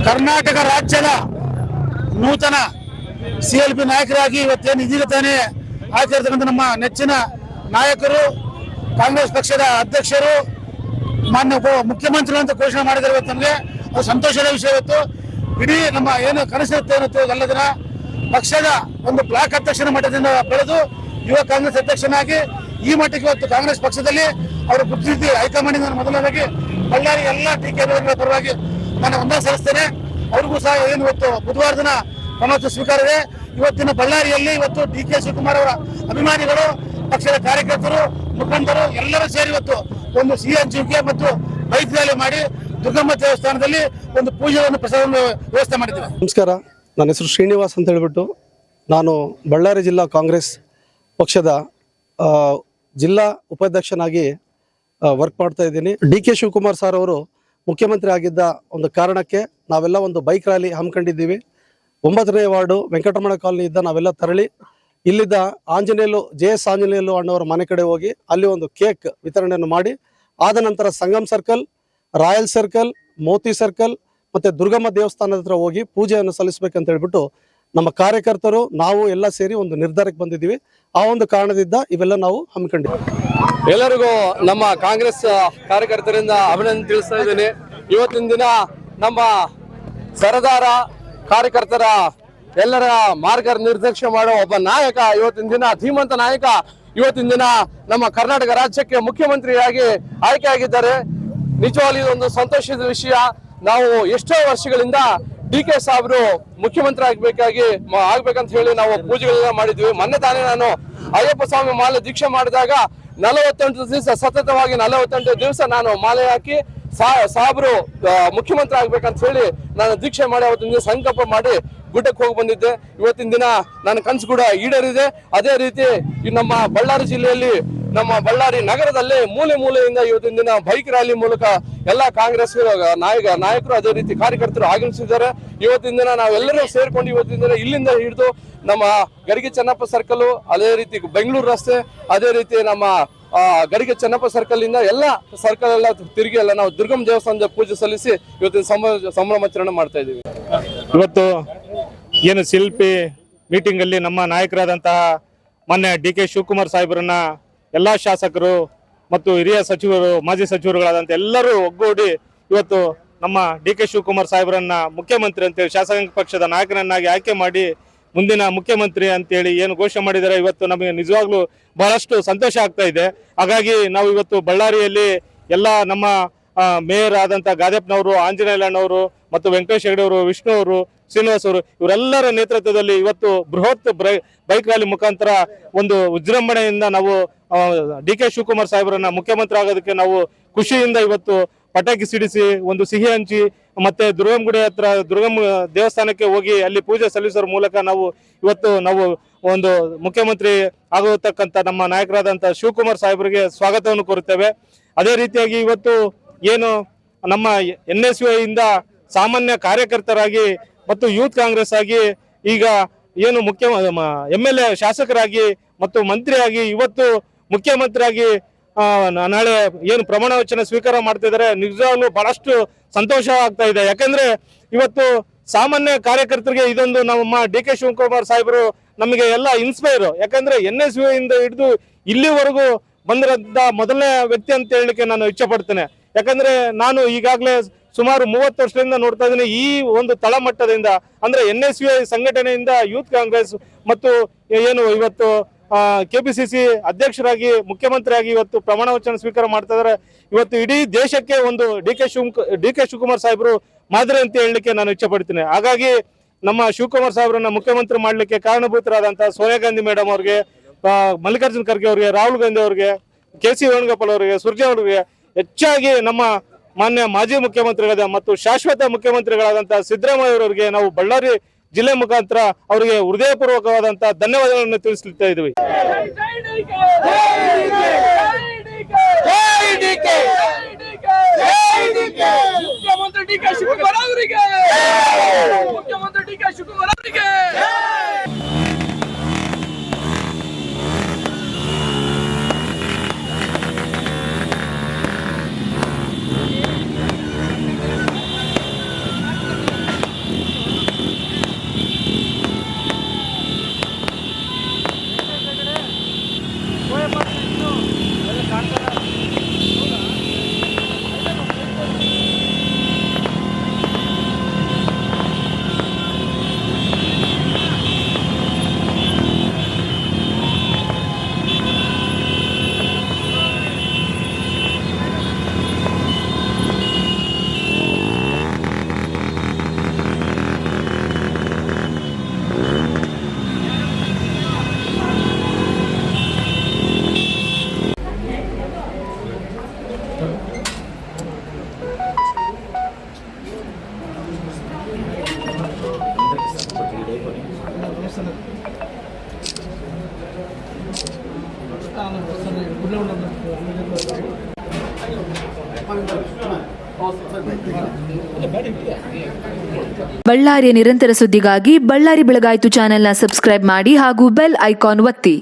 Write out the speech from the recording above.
ಕರ್ನಾಟಕ ರಾಜ್ಯದ ನೂತನ CLP ನಾಯಕರಾಗಿ ಇವತ್ತೇನು ಇದೀಗ ತಾನೇ ಆಗಿರ್ತಕ್ಕಂಥ ನಮ್ಮ ನೆಚ್ಚಿನ ನಾಯಕರು, ಕಾಂಗ್ರೆಸ್ ಪಕ್ಷದ ಅಧ್ಯಕ್ಷರು, ಮಾನ್ಯ ಮುಖ್ಯಮಂತ್ರಿ ಅಂತ ಘೋಷಣೆ ಮಾಡಿದರೆ ಇವತ್ತು ನಮಗೆ ಅದು ಸಂತೋಷದ ವಿಷಯ. ಇವತ್ತು ಇಡೀ ನಮ್ಮ ಏನು ಕನಸಿರುತ್ತೆ ಎಲ್ಲ ದಿನ ಪಕ್ಷದ ಒಂದು ಬ್ಲಾಕ್ ಅಧ್ಯಕ್ಷನ ಮಟ್ಟದಿಂದ ಬೆಳೆದು ಯುವ ಕಾಂಗ್ರೆಸ್ ಅಧ್ಯಕ್ಷನಾಗಿ ಈ ಮಟ್ಟಕ್ಕೆ ಇವತ್ತು ಕಾಂಗ್ರೆಸ್ ಪಕ್ಷದಲ್ಲಿ ಅವರ ಪ್ರತಿನಿಧಿ ಹೈಕಮಾಂಡ್ ಮೊದಲನೇದಾಗಿ ಬಳ್ಳಾರಿ ಎಲ್ಲ ಟೀಕೆಗಳ ಪರವಾಗಿ ನಾನು ಒಂದೇ ಸಲ್ಲಿಸ್ತೇನೆ. ಅವ್ರಿಗೂ ಸಹ ಏನು ಇವತ್ತು ಬುಧವಾರ ದಿನ ಪ್ರಮಾಣ ಸ್ವೀಕಾರ ಇದೆ. ಇವತ್ತಿನ ಬಳ್ಳಾರಿಯಲ್ಲಿ ಇವತ್ತು DK ಶಿವಕುಮಾರ್ ಅವರ ಅಭಿಮಾನಿಗಳು, ಪಕ್ಷದ ಕಾರ್ಯಕರ್ತರು, ಮುಖಂಡರು ಎಲ್ಲರೂ ಸೇರಿ ಇವತ್ತು ಒಂದು ಸಿಹಿ ಹಂಚುವಿಕೆ ಮತ್ತು ಬೈಕ್ ರ್ಯಾಲಿ ಮಾಡಿ ದುರ್ಗಮ್ಮ ದೇವಸ್ಥಾನದಲ್ಲಿ ಒಂದು ಪೂಜೆಯನ್ನು ಪ್ರಸಾದ ವ್ಯವಸ್ಥೆ ಮಾಡಿದ್ದೇವೆ. ನಮಸ್ಕಾರ, ನನ್ನ ಹೆಸರು ಶ್ರೀನಿವಾಸ್ ಅಂತ ಹೇಳ್ಬಿಟ್ಟು ನಾನು ಬಳ್ಳಾರಿ ಜಿಲ್ಲಾ ಕಾಂಗ್ರೆಸ್ ಪಕ್ಷದ ಜಿಲ್ಲಾ ಉಪಾಧ್ಯಕ್ಷನಾಗಿ ವರ್ಕ್ ಮಾಡ್ತಾ ಇದ್ದೀನಿ. DK ಶಿವಕುಮಾರ್ ಸರ್ ಅವರು ಮುಖ್ಯಮಂತ್ರಿ ಆಗಿದ್ದ ಒಂದು ಕಾರಣಕ್ಕೆ ನಾವೆಲ್ಲ ಒಂದು ಬೈಕ್ ರ್ಯಾಲಿ ಹಮ್ಮಿಕೊಂಡಿದ್ದೀವಿ. 9ನೇ ವಾರ್ಡು ವೆಂಕಟರಮಣ ಕಾಲನಿ ಇದ್ದ ನಾವೆಲ್ಲ ತೆರಳಿ ಇಲ್ಲಿದ್ದ ಆಂಜನೇಯಲು JS ಆಂಜನೇಯಲು ಅಣ್ಣವರ ಮನೆ ಕಡೆ ಹೋಗಿ ಅಲ್ಲಿ ಒಂದು ಕೇಕ್ ವಿತರಣೆಯನ್ನು ಮಾಡಿ, ಆದ ನಂತರ Sangam circle, royal circle, Moti circle ಮತ್ತು ದುರ್ಗಮ್ಮ ದೇವಸ್ಥಾನದ ಹತ್ರ ಹೋಗಿ ಪೂಜೆಯನ್ನು ಸಲ್ಲಿಸಬೇಕಂತ ಹೇಳ್ಬಿಟ್ಟು ನಮ್ಮ ಕಾರ್ಯಕರ್ತರು ನಾವು ಎಲ್ಲ ಸೇರಿ ಒಂದು ನಿರ್ಧಾರಕ್ಕೆ ಬಂದಿದ್ದೀವಿ. ಆ ಒಂದು ಕಾರಣದಿಂದ ಇವೆಲ್ಲ ನಾವು ಹಮ್ಮಿಕೊಂಡಿದ್ದೀವಿ. ಎಲ್ಲರಿಗೂ ನಮ್ಮ ಕಾಂಗ್ರೆಸ್ ಕಾರ್ಯಕರ್ತರಿಂದ ಅಭಿನಂದನೆ ತಿಳಿಸ್ತಾ ಇದ್ದೀನಿ. ಇವತ್ತಿನ ದಿನ ನಮ್ಮ ಸರದಾರ ಕಾರ್ಯಕರ್ತರ ಎಲ್ಲರ ಮಾರ್ಗ ನಿರ್ದೇಶನ ಮಾಡೋ ಒಬ್ಬ ನಾಯಕ, ಇವತ್ತಿನ ದಿನ ಧೀಮಂತ ನಾಯಕ, ಇವತ್ತಿನ ದಿನ ನಮ್ಮ ಕರ್ನಾಟಕ ರಾಜ್ಯಕ್ಕೆ ಮುಖ್ಯಮಂತ್ರಿಯಾಗಿ ಆಯ್ಕೆಯಾಗಿದ್ದಾರೆ. ನಿಜವಾಗ್ಲೂ ಇದೊಂದು ಸಂತೋಷದ ವಿಷಯ. ನಾವು ಎಷ್ಟೋ ವರ್ಷಗಳಿಂದ DK ಸಾಹೇಬರು ಮುಖ್ಯಮಂತ್ರಿ ಆಗ್ಬೇಕಂತ ಹೇಳಿ ನಾವು ಪೂಜೆಗಳನ್ನ ಮಾಡಿದ್ವಿ. ಮೊನ್ನೆ ತಾನೇ ನಾನು ಅಯ್ಯಪ್ಪ ಸ್ವಾಮಿ ಮಾಲೆ ದೀಕ್ಷೆ ಮಾಡಿದಾಗ 48 ದಿವಸ ಸತತವಾಗಿ 48 ದಿವಸ ನಾನು ಮಾಲೆ ಹಾಕಿ ಸಾಹೇಬರು ಮುಖ್ಯಮಂತ್ರಿ ಆಗ್ಬೇಕಂತ ಹೇಳಿ ನಾನು ದೀಕ್ಷೆ ಮಾಡಿ ಅವತ್ತಿನ ದಿನ ಸಂಕಲ್ಪ ಮಾಡಿ ಗುಡ್ಡಕ್ಕೆ ಹೋಗಿ ಬಂದಿದ್ದೆ. ಇವತ್ತಿನ ದಿನ ನನ್ನ ಕನಸು ಕೂಡ ಈಡೇರಿದೆ. ಅದೇ ರೀತಿ ನಮ್ಮ ಬಳ್ಳಾರಿ ಜಿಲ್ಲೆಯಲ್ಲಿ, ನಮ್ಮ ಬಳ್ಳಾರಿ ನಗರದಲ್ಲಿ ಮೂಲೆ ಮೂಲೆಯಿಂದ ಇವತ್ತಿನ ದಿನ ಬೈಕ್ ರ್ಯಾಲಿ ಮೂಲಕ ಎಲ್ಲ ಕಾಂಗ್ರೆಸ್ ನಾಯಕರು ಅದೇ ರೀತಿ ಕಾರ್ಯಕರ್ತರು ಆಗಮಿಸಿದ್ದಾರೆ. ಇವತ್ತಿನ ದಿನ ನಾವೆಲ್ಲರೂ ಸೇರ್ಕೊಂಡು ಇವತ್ತಿನ ದಿನ ಇಲ್ಲಿಂದ ಹಿಡಿದು ನಮ್ಮ ಗರಿಗೆ ಚೆನ್ನಪ್ಪ ಸರ್ಕಲ್, ಅದೇ ರೀತಿ ಬೆಂಗಳೂರು ರಸ್ತೆ, ಅದೇ ರೀತಿ ನಮ್ಮ ಗರಿಗೆ ಚೆನ್ನಪ್ಪ ಸರ್ಕಲ್ ಇಂದ ಎಲ್ಲ ಸರ್ಕಲ್ ಎಲ್ಲ ತಿರುಗಿ ಎಲ್ಲ ನಾವು ದುರ್ಗಮ್ಮ ದೇವಸ್ಥಾನದ ಪೂಜೆ ಸಲ್ಲಿಸಿ ಇವತ್ತಿನ ಸಂಭ್ರಮಾಚರಣೆ ಮಾಡ್ತಾ ಇದ್ದೀವಿ. ಇವತ್ತು ಏನು ಶಿಲ್ಪಿ ಮೀಟಿಂಗ್ ಅಲ್ಲಿ ನಮ್ಮ ನಾಯಕರಾದಂತಹ ಮೊನ್ನೆ DK ಶಿವಕುಮಾರ್ ಸಾಹೇಬರನ್ನ ಎಲ್ಲಾ ಶಾಸಕರು ಮತ್ತು ಹಿರಿಯ ಸಚಿವರು, ಮಾಜಿ ಸಚಿವರುಗಳಾದಂತ ಎಲ್ಲರೂ ಒಗ್ಗೂಡಿ ಇವತ್ತು ನಮ್ಮ DK ಶಿವಕುಮಾರ್ ಸಾಹೇಬರನ್ನ ಮುಖ್ಯಮಂತ್ರಿ ಅಂತೇಳಿ ಶಾಸಕಾಂಗ ಪಕ್ಷದ ನಾಯಕನನ್ನಾಗಿ ಆಯ್ಕೆ ಮಾಡಿ ಮುಂದಿನ ಮುಖ್ಯಮಂತ್ರಿ ಅಂತೇಳಿ ಏನು ಘೋಷಣೆ ಮಾಡಿದ್ದಾರೆ. ಇವತ್ತು ನಮಗೆ ನಿಜವಾಗ್ಲೂ ಬಹಳಷ್ಟು ಸಂತೋಷ ಆಗ್ತಾ ಇದೆ. ಹಾಗಾಗಿ ನಾವು ಇವತ್ತು ಬಳ್ಳಾರಿಯಲ್ಲಿ ಎಲ್ಲ ನಮ್ಮ ಮೇಯರ್ ಆದಂತ ಗಾದೆಪ್ಪನವರು, ಆಂಜನೇಯಣ್ಣವರು ಮತ್ತು ವೆಂಕಟೇಶ್ ಹೆಗಡೆ ಅವರು, ವಿಷ್ಣು ಅವರು, ಶ್ರೀನಿವಾಸ್ ಅವರು ಇವರೆಲ್ಲರ ನೇತೃತ್ವದಲ್ಲಿ ಇವತ್ತು ಬೃಹತ್ ಬೈಕ್ ರ್ಯಾಲಿ ಮುಖಾಂತರ ಒಂದು ವಿಜೃಂಭಣೆಯಿಂದ ನಾವು DK ಶಿವಕುಮಾರ್ ಸಾಹೇಬರನ್ನ ಮುಖ್ಯಮಂತ್ರಿ ಆಗೋದಕ್ಕೆ ನಾವು ಖುಷಿಯಿಂದ ಇವತ್ತು ಪಟಾಕಿ ಸಿಡಿಸಿ ಒಂದು ಸಿಹಿ ಹಂಚಿ ಮತ್ತೆ ದುರ್ಗಮ್ಮ ಗುಡಿ ಹತ್ರ ದುರ್ಗಮ್ಮ ದೇವಸ್ಥಾನಕ್ಕೆ ಹೋಗಿ ಅಲ್ಲಿ ಪೂಜೆ ಸಲ್ಲಿಸೋರ ಮೂಲಕ ನಾವು ಇವತ್ತು ಒಂದು ಮುಖ್ಯಮಂತ್ರಿ ಆಗತಕ್ಕಂಥ ನಮ್ಮ ನಾಯಕರಾದಂಥ ಶಿವಕುಮಾರ್ ಸಾಹೇಬರಿಗೆ ಸ್ವಾಗತವನ್ನು ಕೋರುತ್ತೇವೆ. ಅದೇ ರೀತಿಯಾಗಿ ಇವತ್ತು ಏನು ನಮ್ಮ NSY ಇಂದ ಸಾಮಾನ್ಯ ಕಾರ್ಯಕರ್ತರಾಗಿ ಮತ್ತು ಯೂತ್ ಕಾಂಗ್ರೆಸ್ ಆಗಿ ಈಗ ಏನು MLA ಶಾಸಕರಾಗಿ ಮತ್ತು ಮಂತ್ರಿಯಾಗಿ ಇವತ್ತು ಮುಖ್ಯಮಂತ್ರಿಯಾಗಿ ನಾಳೆ ಏನು ಪ್ರಮಾಣ ವಚನ ಸ್ವೀಕಾರ ಮಾಡ್ತಾ ಇದ್ದಾರೆ. ನಿಜವಾಗ್ಲೂ ಬಹಳಷ್ಟು ಸಂತೋಷ ಆಗ್ತಾ ಇದೆ. ಯಾಕಂದ್ರೆ ಇವತ್ತು ಸಾಮಾನ್ಯ ಕಾರ್ಯಕರ್ತರಿಗೆ ಇದೊಂದು ನಮ್ಮ DK ಶಿವಕುಮಾರ್ ಸಾಹೇಬರು ನಮಗೆ ಎಲ್ಲ ಇನ್ಸ್ಪೈರ್. ಯಾಕಂದ್ರೆ NSY ಇಂದ ಹಿಡಿದು ಇಲ್ಲಿವರೆಗೂ ಬಂದಿರೋಂಥ ಮೊದಲನೇ ವ್ಯಕ್ತಿ ಅಂತ ಹೇಳಲಿಕ್ಕೆ ನಾನು ಇಚ್ಛೆ ಪಡ್ತೇನೆ. ಯಾಕಂದ್ರೆ ನಾನು ಈಗಾಗಲೇ ಸುಮಾರು 30 ವರ್ಷದಿಂದ ನೋಡ್ತಾ ಇದ್ದೀನಿ ಈ ಒಂದು ತಳಮಟ್ಟದಿಂದ, ಅಂದ್ರೆ NSY ಸಂಘಟನೆಯಿಂದ ಯೂತ್ ಕಾಂಗ್ರೆಸ್ ಮತ್ತು ಏನು ಇವತ್ತು KPCC ಅಧ್ಯಕ್ಷರಾಗಿ ಮುಖ್ಯಮಂತ್ರಿಯಾಗಿ ಇವತ್ತು ಪ್ರಮಾಣ ವಚನ ಸ್ವೀಕಾರ ಮಾಡ್ತಾ ಇದ್ದಾರೆ. ಇವತ್ತು ಇಡೀ ದೇಶಕ್ಕೆ ಒಂದು DK ಶಿವಕುಮಾರ್ ಸಾಹೇಬರು ಮಾದರಿ ಅಂತ ಹೇಳಲಿಕ್ಕೆ ನಾನು ಇಚ್ಛೆ ಪಡ್ತೀನಿ. ಹಾಗಾಗಿ ನಮ್ಮ ಶಿವಕುಮಾರ್ ಸಾಹೇಬರನ್ನ ಮುಖ್ಯಮಂತ್ರಿ ಮಾಡಲಿಕ್ಕೆ ಕಾರಣಭೂತರಾದಂತಹ ಸೋನಿಯಾ ಗಾಂಧಿ ಮೇಡಮ್ ಅವ್ರಿಗೆ, ಮಲ್ಲಿಕಾರ್ಜುನ್ ಖರ್ಗೆ ಅವರಿಗೆ, ರಾಹುಲ್ ಗಾಂಧಿ ಅವರಿಗೆ, KC ವೇಣುಗೋಪಾಲ್ ಅವರಿಗೆ, ಸುರ್ಜೇವಾಲ ಅವರಿಗೆ, ಹೆಚ್ಚಾಗಿ ನಮ್ಮ ಮಾನ್ಯ ಮಾಜಿ ಮುಖ್ಯಮಂತ್ರಿಗಳಾದ ಮತ್ತು ಶಾಶ್ವತ ಮುಖ್ಯಮಂತ್ರಿಗಳಾದಂತಹ ಸಿದ್ದರಾಮಯ್ಯ ಅವರಿಗೆ ನಾವು ಬಳ್ಳಾರಿ ಜಿಲ್ಲೆ ಮುಖಾಂತರ ಅವರಿಗೆ ಹೃದಯಪೂರ್ವಕವಾದಂತಹ ಧನ್ಯವಾದಗಳನ್ನು ತಿಳಿಸ್ತಾ ಇದ್ದೀವಿ. ಬಳ್ಳಾರಿಯ ನಿರಂತರ ಸುದ್ದಿಗಾಗಿ ಬಳ್ಳಾರಿ ಬೆಳಗಾಯಿತು ಚಾನೆಲ್ನ ಸಬ್ಸ್ಕ್ರೈಬ್ ಮಾಡಿ ಹಾಗೂ ಬೆಲ್ ಐಕಾನ್ ಒತ್ತಿ.